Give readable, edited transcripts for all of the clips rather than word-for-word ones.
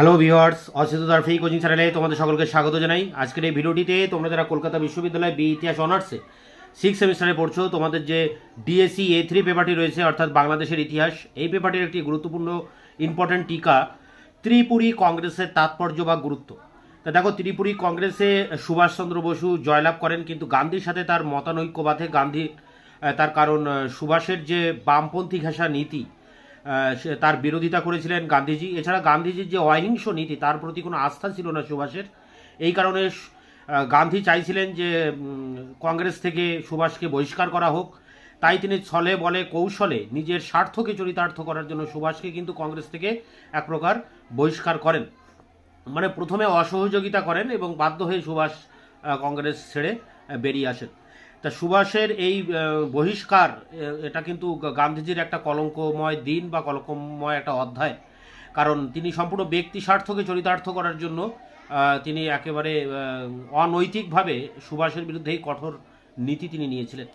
Hello viewers, অচেতনতার free coaching চ্যানেলে তোমাদের সকলকে স্বাগত জানাই। আজকের এই ভিডিওটিতে তোমরা যারা কলকাতা বিশ্ববিদ্যালয় বি ইতিহাস অনার্সে 6 সেমিস্টারে পড়ছো, তোমাদের যে ডিএসসি A3 পেপারটি রয়েছে অর্থাৎ বাংলাদেশের ইতিহাস, এই পেপারটির একটি গুরুত্বপূর্ণ ইম্পর্টেন্ট টিকা ত্রিপুরী কংগ্রেসের তাৎপর্য বা গুরুত্ব। তা দেখো, ত্রিপুরী কংগ্রেসে সুভাষচন্দ্র বসু জয়লাভ করেন, কিন্তু গান্ধীর সাথে তার মতানৈক্য বাধে। গান্ধী তার কারণ সুভাষের যে বামপন্থী ঘেঁষা নীতি, তার বিরোধিতা করেছিলেন গান্ধীজি। এছাড়া গান্ধীজির যে অহিংস নীতি, তার প্রতি কোনো আস্থা ছিল না সুভাষের। এই কারণে গান্ধী চাইছিলেন যে কংগ্রেস থেকে সুভাষকে বহিষ্কার করা হোক। তাই তিনি ছলে বলে কৌশলে নিজের স্বার্থকে চরিতার্থ করার জন্য সুভাষকে কিন্তু কংগ্রেস থেকে এক প্রকার বহিষ্কার করেন। মানে প্রথমে অসহযোগিতা করেন এবং বাধ্য হয়ে সুভাষ কংগ্রেস ছেড়ে বেরিয়ে আসেন। তা সুভাষের এই বহিষ্কার, এটা কিন্তু গান্ধীজির একটা কলঙ্কময় দিন বা কলঙ্কময় একটা অধ্যায়। কারণ তিনি সম্পূর্ণ ব্যক্তি স্বার্থকে চরিতার্থ করার জন্য তিনি একেবারে অনৈতিকভাবে সুভাষের বিরুদ্ধে এই কঠোর নীতি তিনি নিয়েছিলেন।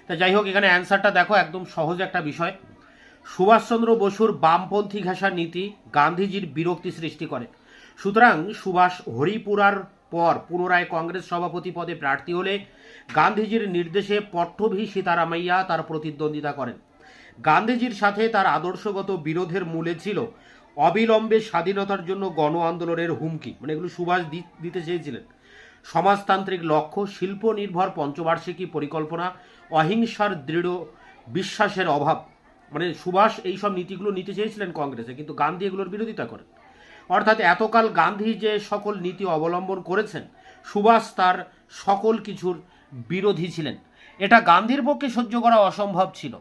তা যাই হোক, এখানে অ্যান্সারটা দেখো, একদম সহজ একটা বিষয়। সুভাষচন্দ্র বসুর বামপন্থী ঘেঁষা নীতি গান্ধীজির বিরক্তি সৃষ্টি করে। সুতরাং সুভাষ হরিপুরার পর পুনরায় কংগ্রেস সভাপতি পদে প্রার্থী হলে গান্ধীজির নির্দেশে পট্টভি সীতারামাইয়া তার প্রতিদ্বন্দ্বিতা করেন। গান্ধীজির সাথে তার আদর্শগত বিরোধের মূলে ছিল অবিলম্বে স্বাধীনতার জন্য গণ আন্দোলনের হুমকি। মানে এগুলো সুভাষ দিতে চেয়েছিলেন। সমাজতান্ত্রিক লক্ষ্য, শিল্প নির্ভর পঞ্চবার্ষিকী পরিকল্পনা, অহিংসার দৃঢ় বিশ্বাসের অভাব। মানে সুভাষ এইসব নীতিগুলো নিতে চেয়েছিলেন কংগ্রেসে, কিন্তু গান্ধী এগুলোর বিরোধিতা করেন। অর্থাৎ এতকাল গান্ধী যে সকল নীতি অবলম্বন করেছেন, সুভাষ তার সকল কিছুর বিরোধী ছিলেন। এটা গান্ধীর পক্ষে সহ্য করা অসম্ভব ছিল।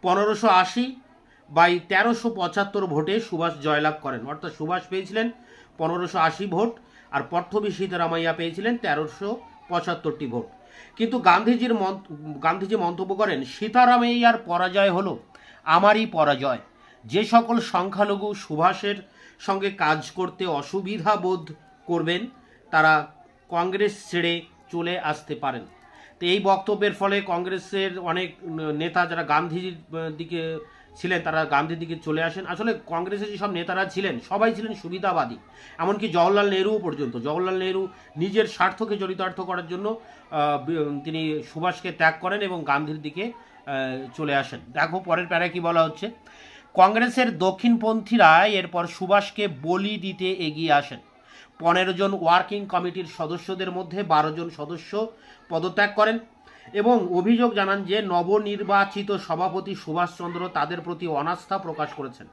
1580/1375 ভোটে সুভাষ জয়লাভ করেন। অর্থাৎ সুভাষ পেয়েছিলেন 1580 ভোট, আর পট্টভি সীতারামাইয়া পেয়েছিলেন 1375টি ভোট। কিন্তু গান্ধীজি মন্তব্য করেন, সীতারামাইয়ার পরাজয় হলো আমারই পরাজয়। যে সকল সংখ্যালঘু সুভাষের সঙ্গে কাজ করতে অসুবিধা বোধ করবেন, তারা কংগ্রেস ছেড়ে চলে আসতে পারেন। তো এই বক্তব্যের ফলে কংগ্রেসের অনেক নেতা যারা গান্ধীজির দিকে ছিলেন, তারা গান্ধীর দিকে চলে আসেন। আসলে কংগ্রেসের যেসব নেতারা ছিলেন, সবাই ছিলেন সুবিধাবাদী। এমনকি জওহরলাল নেহরু পর্যন্ত। জওহরলাল নেহরু নিজের স্বার্থকে চরিতার্থ করার জন্য তিনি সুভাষকে ত্যাগ করেন এবং গান্ধীর দিকে চলে আসেন। দেখো পরের প্যারায় কি বলা হচ্ছে। কংগ্রেসের দক্ষিণপন্থীরা এরপর সুভাষকে বলি দিতে এগিয়ে আসেন। 15 জন ওয়ার্কিং কমিটির সদস্যদের মধ্যে 12 জন সদস্য পদত্যাগ করেন এবং অভিযোগ জানান যে নবনির্বাচিত সভাপতি সুভাষচন্দ্র তাদের প্রতি অনাস্থা প্রকাশ করেছেন।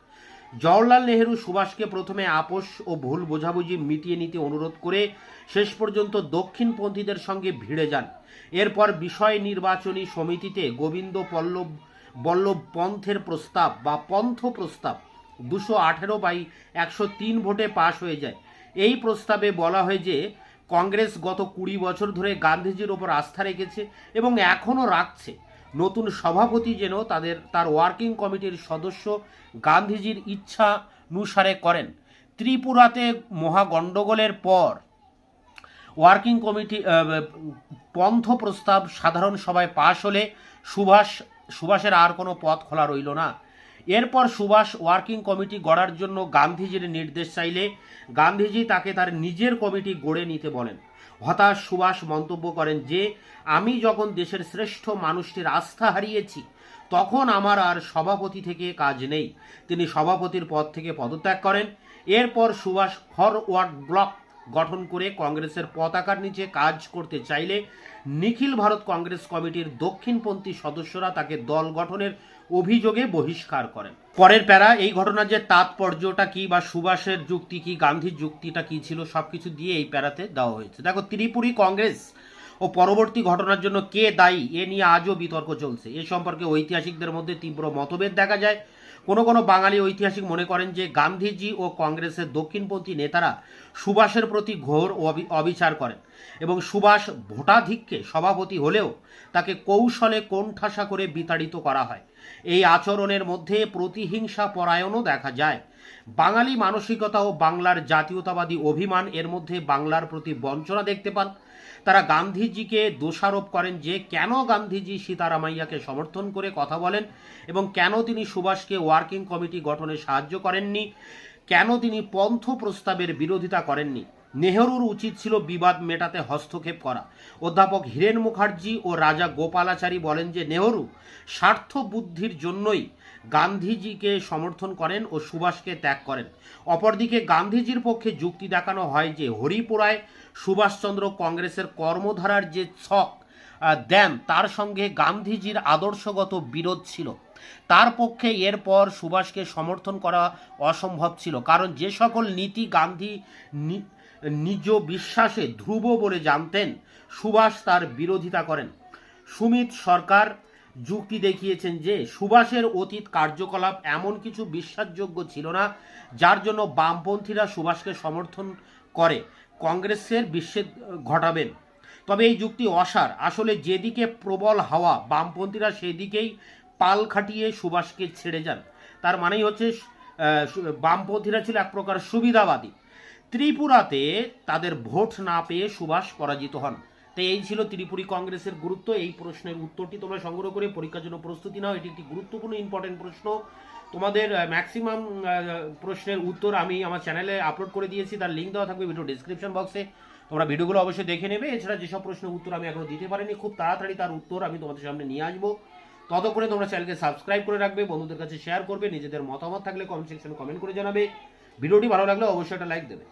জওহরলাল নেহরু সুভাষকে প্রথমে আপোষ ও ভুল বোঝাবুঝি মিটিয়ে নিতে অনুরোধ করে শেষ পর্যন্ত দক্ষিণপন্থীদের সঙ্গে ভিড়ে যান। এরপর বিষয় নির্বাচনী সমিতিতে গোবিন্দ বল্লভ পন্থের প্রস্তাব বা পন্থ প্রস্তাব 218/103 ভোটে পাশ হয়ে যায়। এই প্রস্তাবে বলা হয় যে কংগ্রেস গত 20 বছর ধরে গান্ধীজির ওপর আস্থা রেখেছে এবং এখনও রাখছে। নতুন সভাপতি যেন তার ওয়ার্কিং কমিটির সদস্য গান্ধীজির ইচ্ছানুসারে করেন। ত্রিপুরাতে মহাগণ্ডগোলের পর ওয়ার্কিং কমিটি পন্থ প্রস্তাব সাধারণ সভায় পাশ হলে সুভাষের আর কোনো পথ খোলা রইল না। এরপর সুভাষ ওয়ার্কিং কমিটি গড়ার জন্য গান্ধীজির নির্দেশ চাইলে গান্ধীজি তাকে তার নিজের কমিটি গড়ে নিতে বলেন। হতাশ সুভাষ মন্তব্য করেন যে আমি যখন দেশের শ্রেষ্ঠ মানুষটির আস্থা হারিয়েছি, তখন আমার আর সভাপতি থেকে কাজ নেই। তিনি সভাপতির পদ থেকে পদত্যাগ করেন। এরপর সুভাষ ফরওয়ার্ড ব্লক গঠন করে কংগ্রেসের পতাকার নিচে কাজ করতে চাইলে নিখিল ভারত কংগ্রেস কমিটির দক্ষিণপন্থী সদস্যরা তাকে দল গঠনের অভিযোগে বহিষ্কার করেন। পরের প্যারা, এই ঘটনার যে তাৎপর্যটা কি বা সুভাষের যুক্তি কি, গান্ধীর যুক্তিটা কি ছিল, সবকিছু দিয়ে এই প্যারাতে দেওয়া হয়েছে। দেখো, ত্রিপুরী কংগ্রেস ও পরবর্তী ঘটনার জন্য কে দায়ী, এ নিয়ে আজও বিতর্ক চলছে। এ সম্পর্কে ঐতিহাসিকদের মধ্যে তীব্র মতভেদ দেখা যায়। কোনো বাঙালি ঐতিহাসিক মনে করেন যে গান্ধীজি ও কংগ্রেসের দক্ষিণপন্থী নেতারা সুভাষের প্রতি ঘোর অবিচার করেন এবং সুভাষ ভোটাধিক্যে সভাপতি হলেও তাকে কৌশলে কোণঠাসা করে বিতাড়িত করা হয়। এই আচরণের মধ্যে প্রতিহিংসা পরায়ণও দেখা যায়। বাঙালি মানসিকতা ও বাংলার জাতীয়তাবাদী অভিমান এর মধ্যে বাংলার প্রতি বঞ্চনা দেখতে পান। তারা গান্ধীজিকে দোষারোপ করেন যে কেন গান্ধীজি সীতারামাইয়াকে সমর্থন করে কথা বলেন এবং কেন তিনি সুভাষকে ওয়ার্কিং কমিটি গঠনে সাহায্য করেননি। কেন তিনি পন্থ প্রস্তাবের বিরোধিতা করেননি? নেহরুর উচিত ছিল বিবাদ মেটাতে হস্তক্ষেপ করা। অধ্যাপক হীরেন মুখার্জি ও রাজা গোপালাচারী বলেন যে নেহরু স্বার্থ বুদ্ধির জন্যই গান্ধীজিকে সমর্থন করেন ও সুভাষকে ত্যাগ করেন। অপরদিকে গান্ধীজির পক্ষে যুক্তি দেখানো হয় যে হরিপুরায় সুভাষচন্দ্র কংগ্রেসের কর্মধারার যে ছক দেন তার সঙ্গে গান্ধীজির আদর্শগত বিরোধ ছিল। তার পক্ষে এরপর সুভাষকে সমর্থন করা অসম্ভব ছিল, কারণ যে সকল নীতি গান্ধী নিজ বিশ্বাসে ধ্রুব বলে জানতেন সুভাষ তার বিরোধিতা করেন। সুমিত সরকার যুক্তি দেখিয়েছেন যে সুভাষের অতীত কার্যকলাপ এমন কিছু বিশ্বাসযোগ্য ছিল না যার জন্য বামপন্থীরা সুভাষকে সমর্থন করে কংগ্রেসের বিচ্ছেদ ঘটাবেন। তবে এই যুক্তি অসার। আসলে যেদিকে প্রবল হাওয়া বামপন্থীরা সেদিকেই পাল খাটিয়ে সুভাষকে ছেড়ে যান। তার মানেই হচ্ছে বামপন্থীরা ছিল এক প্রকার সুবিধাবাদী। ত্রিপুরাতে তাদের ভোট না পেয়ে সুভাষ পরাজিত হন। তাই এই ছিল ত্রিপুরী কংগ্রেসের গুরুত্ব। এই প্রশ্নের উত্তরটি তোমরা সংগ্রহ করে পরীক্ষার জন্য প্রস্তুতি নাও। এটি একটি গুরুত্বপূর্ণ ইম্পর্টেন্ট প্রশ্ন। তোমাদের ম্যাক্সিমাম প্রশ্নের উত্তর আমি আমার চ্যানেলে আপলোড করে দিয়েছি, তার লিঙ্ক দেওয়া থাকবে ভিডিও ডিসক্রিপশন বক্সে। তোমরা ভিডিওগুলো অবশ্যই দেখে নেবে। এছাড়া যেসব প্রশ্নের উত্তর আমি এখনো দিতে পারিনি, খুব তাড়াতাড়ি তার উত্তর আমি তোমাদের সামনে নিয়ে আসবো। ততক্ষণে তোমরা চ্যানেলকে সাবস্ক্রাইব করে রাখবে, বন্ধুদের কাছে শেয়ার করবে, নিজেদের মতামত থাকলে কমেন্ট সেকশনে কমেন্ট করে জানাবে। ভিডিওটি ভালো লাগলে অবশ্যই একটা লাইক দেবে।